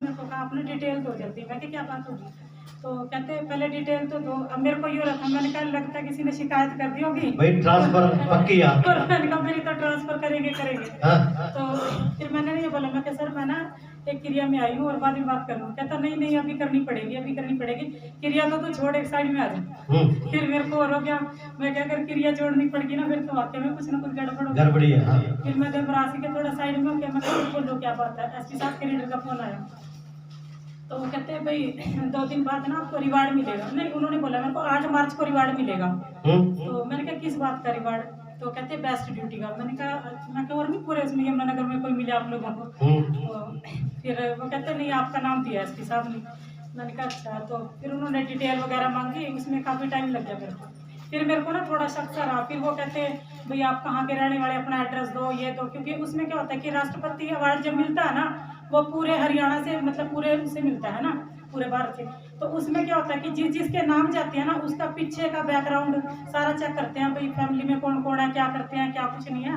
मेरे को कहा आपने डिटेल दो जल्दी। मैं क्या बात होगी? तो कहते पहले डिटेल तो दो। अब मेरे को ये हो रहा था, मैंने कहा लगता है किसी ने शिकायत कर दी होगी भाई, ट्रांसफर पक्की है। और मैंने कहा मेरी तो ट्रांसफर करेंगे। तो फिर मैंने नहीं बोला, मैं सर मैं ना एक क्रिया में आई हूँ और बाद में बात कर लूँ। कहता नहीं अभी करनी पड़ेगी। क्रिया तो छोड़, एक साइड में आ जाए। फिर मेरे को और हो गया, मैं क्या अगर क्रिया जोड़नी पड़ेगी ना, फिर तो वाकई में कुछ ना कुछ गड़बड़ी है। हाँ। फिर मैं घबरासी के थोड़ा साइड में हो गया। मैं बोलो क्या बात है? एसपी साहब के लीडर का फोन आया, तो वो कहते हैं भाई 2 दिन बाद ना आपको रिवार्ड मिलेगा। नहीं, उन्होंने बोला मेरे को 8 मार्च को रिवार्ड मिलेगा। तो मैंने कहा किस बात का रिवार्ड? तो कहते बेस्ट ड्यूटी का। मैं कहा और भी पूरे उसमें यमुनानगर में कोई मिले आप लोगों को? तो फिर वो कहते नहीं आपका नाम दिया एसपी साहब ने। मैंने कहा अच्छा। तो फिर उन्होंने डिटेल वगैरह मांगी, उसमें काफ़ी टाइम लग गया मेरे को। फिर मेरे को ना थोड़ा शक सा रहा। फिर वो कहते भाई आप कहाँ के रहने वाले, अपना एड्रेस दो, ये दो। क्योंकि उसमें क्या होता है कि राष्ट्रपति अवार्ड जब मिलता है ना, वो पूरे हरियाणा से, मतलब पूरे से मिलता है ना, पूरे भारत से। तो उसमें क्या होता है कि जिसके नाम जाते हैं ना, उसका पीछे का बैकग्राउंड सारा चेक करते हैं। भाई फैमिली में कौन कौन है, क्या करते हैं, क्या कुछ नहीं है,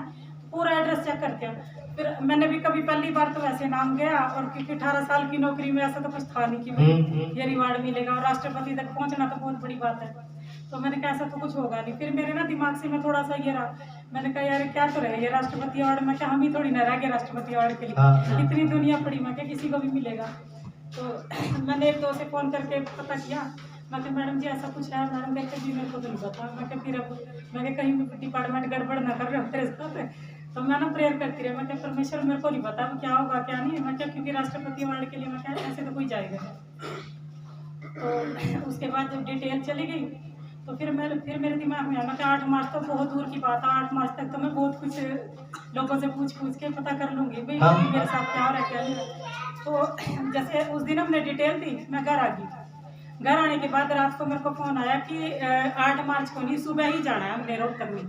पूरा एड्रेस चेक करते हैं। फिर मैंने भी कभी पहली बार तो वैसे नाम गया, और क्योंकि 18 साल की नौकरी में ऐसा तो कुछ था नहीं कि भाई ये रिवार्ड मिलेगा और राष्ट्रपति तक पहुंचना तो बहुत बड़ी बात है। तो मैंने कहा ऐसा तो कुछ होगा नहीं। फिर मेरे ना दिमाग से मैं थोड़ा सा ये रहा, मैंने कहा यार क्या तो रहे ये राष्ट्रपति अवार्ड। मैं क्या हम ही थोड़ी ना रह गए राष्ट्रपति अवार्ड के लिए, इतनी दुनिया पड़ी, मैं क्या किसी को भी मिलेगा। तो मैंने एक दो से फ़ोन करके पता किया। मैं कहा मैडम जी ऐसा कुछ है। मैडम कहते जी मेरे को तो नहीं पता। मैं कहा फिर अब मैं कहीं भी डिपार्टमेंट गड़बड़ ना कर रहे हो मेरे साथ। तो मैं ना प्रेयर करती रही। मैं क्या परमेश्वर मेरे को नहीं पता क्या होगा क्या नहीं। मैं क्या क्योंकि राष्ट्रपति अवार्ड के लिए मैं क्या ऐसे तो कोई जाएगा। तो उसके बाद जब डिटेल चली गई तो फिर मेरे दिमाग में आया, मैं 8 मार्च तो बहुत दूर की बात है। 8 मार्च तक तो मैं बहुत कुछ लोगों से पूछ के पता कर लूँगी भाई मेरे साथ क्या हो रहा है क्या नहीं। तो जैसे उस दिन हमने डिटेल दी, मैं घर आ गई। घर आने के बाद रात को मेरे को फ़ोन आया कि 8 मार्च को नहीं, सुबह ही जाना है हमने रोहतक में।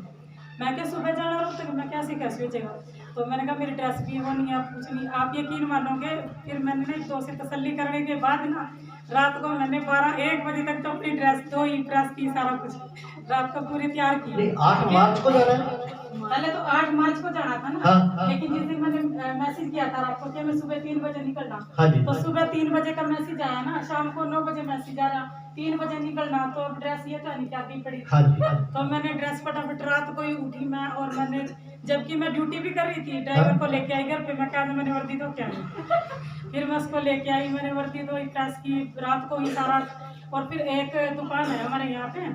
मैं क्या सुबह जाना रोहतक में, कैसे हो जाएगा? तो मैंने कहा मेरी ड्रेस भी वो नहीं है, आप कुछ नहीं। आप यकीन मानोगे, फिर मैंने ना 2 से तसल्ली करने के बाद ना रात को मैंने 12-1 बजे तक तो अपनी ड्रेस 2 ही प्रेस की, सारा कुछ रात को पूरी तैयार की। 8 मार्च को जाना है? पहले तो 8 मार्च को जाना था ना। हाँ। लेकिन जिस दिन मैंने मैसेज किया था रात को कि मैं सुबह 3 बजे निकलना, तो हाँ। सुबह 3 बजे का मैसेज आया ना, शाम को 9 बजे मैसेज आ रहा 3 बजे निकलना। तो अब ड्रेस ये तो नहीं क्या पड़ी। हाँ। तो मैंने ड्रेस फटाफट रात को ही उठी मैं, और मैंने जबकि मैं ड्यूटी भी कर रही थी, ड्राइवर को लेके आई घर पे। मैं क्या मैंने वर्दी तो क्या नहीं। फिर मैं उसको लेके आई, मैंने वर्दी तो ड्रेस की रात को ही सारा। और फिर एक दुकान है हमारे यहाँ पे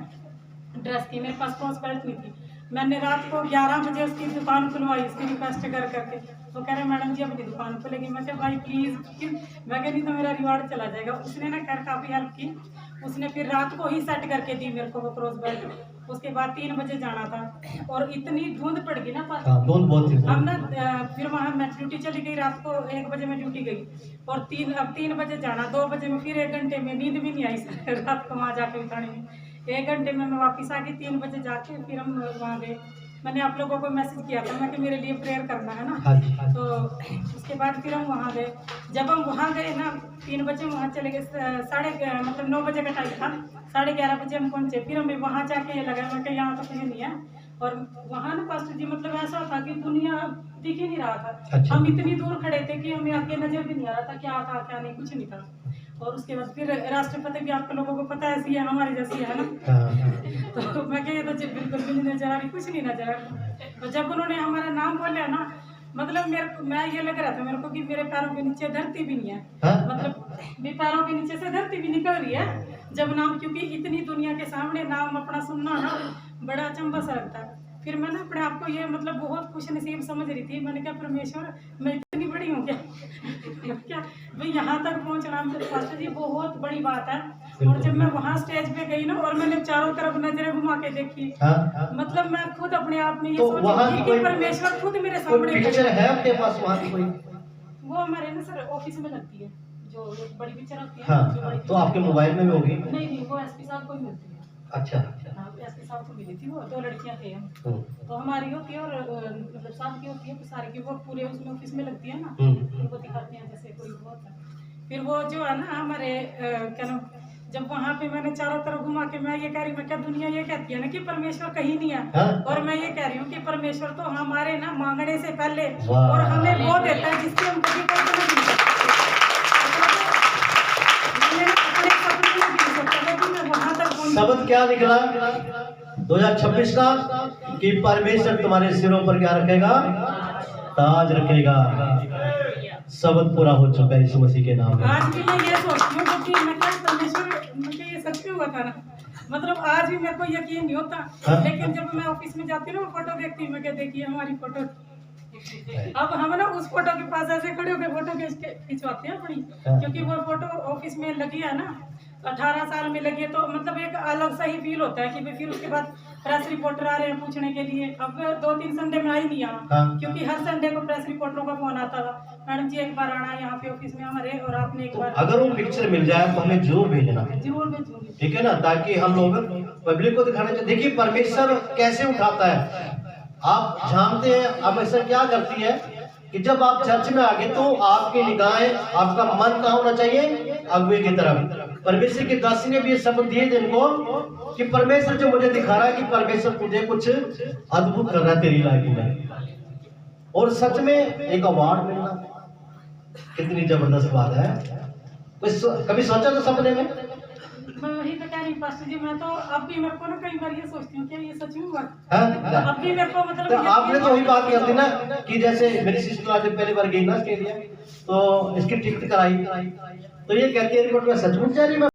ड्रेस की, मेरे पास पहुँच बेल्ट नहीं थी। मैंने रात को 11 बजे उसकी दुकान खुलवाई, उसकी रिक्वेस्ट करके। तो कह रहे मैडम जी अपनी दुकान खोलेगी। मैं क्या भाई प्लीज़, मैं कह नहीं तो मेरा रिवार्ड चला जाएगा। उसने ना खैर काफ़ी हेल्प की। उसने फिर रात को ही सेट करके दी मेरे को वो क्रॉस बेल्ट। उसके बाद 3 बजे जाना था, और इतनी धुंध पड़ गई ना धुंध बहुत थी। हम ना फिर वहाँ मैं ड्यूटी चली गई। रात को 1 बजे में ड्यूटी गई, और 3 बजे जाना। 2 बजे में फिर 1 घंटे में नींद भी नहीं आई रात को वहाँ जाके उठाने में। 1 घंटे में मैं वापस आ गई। 3 बजे जाके फिर हम वहाँ गए। मैंने आप लोगों को मैसेज किया था मैं कि मेरे लिए प्रेयर करना है ना। तो उसके बाद फिर हम वहाँ गए। जब हम वहाँ गए ना 3 बजे वहाँ चले गए, 9 बजे का टाइम था, 11:30 बजे हम पहुँचे। फिर हमें वहाँ जाके ये लगा मैं कि यहाँ तो कहीं नहीं है। और वहाँ ना पास्टर जी मतलब ऐसा था कि दुनिया दिख ही नहीं रहा था। अच्छा। हम इतनी दूर खड़े थे कि हमें आगे नजर भी नहीं आ रहा था क्या था क्या नहीं, कुछ नहीं था। और उसके बाद फिर राष्ट्रपति भी आप लोगों को पता है ऐसी है, हमारी जैसी है ना। तो मैं कह तो बिल्कुल भी नहीं नजर आ रही, कुछ नहीं नजर आ रहा। तो जब उन्होंने हमारा नाम बोला ना, मतलब मैं ये लग रहा था मेरे को कि मेरे पैरों के नीचे धरती भी नहीं है। मतलब भी पैरों के नीचे से धरती भी निकल रही है जब नाम, क्योंकि इतनी दुनिया के सामने नाम अपना सुनना ना बड़ा अचंभा सा लगता है। फिर मैं ना अपने आप को ये मतलब बहुत खुश नसीब समझ रही थी। मैंने कहा परमेश्वर मैं इतनी बड़ी हूँ क्या भाई यहाँ तक पहुँचना पास्टर जी बहुत बड़ी बात है। और जब मैं वहाँ स्टेज पे गई ना, और मैंने चारों तरफ नजरें घुमा के देखी, मतलब मैं खुद अपने आप में ये सोची कि परमेश्वर खुद मेरे सामने है आपके पास वहाँ की कोई? वो हमारे ना सर ऑफिस में लगती है, जो एक बड़ी पिक्चर होती है। हाँ, तो आपके मोबाइल में भी होगी? नहीं, वो एसपी साहब को ही मिलती है। अच्छा। एसपी साहब को मिली थी, वो 2 लड़कियां थे हम। तो हमारी होती है और मतलब साहब की होती है, तो सारी की वो पूरे उसमें ऑफिस में लगती है ना, उनको दिखाते हैं जैसे कोई बहुत है। फिर वो जो है ना हमारे क्या नाम, जब वहाँ पे मैंने चारों तरफ घुमा के मैं ये कह रही, मैं क्या दुनिया ये कहती है ना कि परमेश्वर कहीं नहीं है। और मैं ये कह रही हूँ कि परमेश्वर तो हमारे ना मांगने से पहले और हमें वो देता है जिसकी हम कभी कल्पना नहीं कर सकते। शब्द क्या निकला 2026 का कि परमेश्वर तुम्हारे सिरों पर क्या रखेगा, ताज रखेगा। शब्द पूरा हो चुका है यीशु मसीह के नाम में। आज भी मैं ये सोचती हूँ क्योंकि मतलब परमेश्वर मुझे ये सच में हुआ था ना, मतलब आज भी मेरे को यकीन नहीं होता। हाँ? लेकिन जब मैं ऑफिस में जाती हूँ ना, फोटो देखती हूँ, मैं क्या देखिए हमारी फोटो। अब हम ना उस फोटो के पास ऐसे खड़े होकर फोटो खिंचवाते हैं अपनी, हाँ। क्योंकि वो फोटो ऑफिस में लगी है ना, 18 साल में लगी है, तो मतलब एक अलग सा ही फील होता है कि फिर उसके बाद प्रेस रिपोर्टर आ रहे हैं पूछने के लिए। अब 2-3 संडे में आई नहीं यहाँ, हाँ। क्योंकि हर संडे को प्रेस रिपोर्टरों का फोन आता था, मैडम जी एक बार आना है यहाँ पे ऑफिस में हमारे, और आपने एक तो बार अगर वो पिक्चर मिल जाए तो हमें जरूर भेजना, जरूर भेजूंगी। ठीक है ना, ताकि हम लोग पब्लिक को दिखाना चाहिए। देखिए परमेश्वर कैसे उठाता है, आप जानते हैं। अब ऐसा क्या करती है कि जब आप चर्च में आगे तो आपकी निगाहें, आपका मन कहाँ होना चाहिए, अगुवे की तरफ। परमेश्वर के दासी ने भी ये शब्द दिए थे इनको कि परमेश्वर जो मुझे दिखा रहा है कि परमेश्वर तुझे कुछ अद्भुत कर रहा है तेरी लाइफ में, और सच में एक अवार्ड मिलना कितनी जबरदस्त बात है। कभी सोचा था सपने में? मैं वही तो कह रही हूँ पास्टर जी, मैं तो अब भी मेरे को ना कई बार ये सोचती हूँ कि ये सच में हुआ। हाँ? अब भी मेरे को मतलब तो आपने तो वही बात कर दी ना कि जैसे मेरी सिस्टर आज पहली बार गई ना ऑस्ट्रेलिया, तो इसकी टिकट कराई, तो ये कहती है रिपोर्ट में सचमुच जा रही है।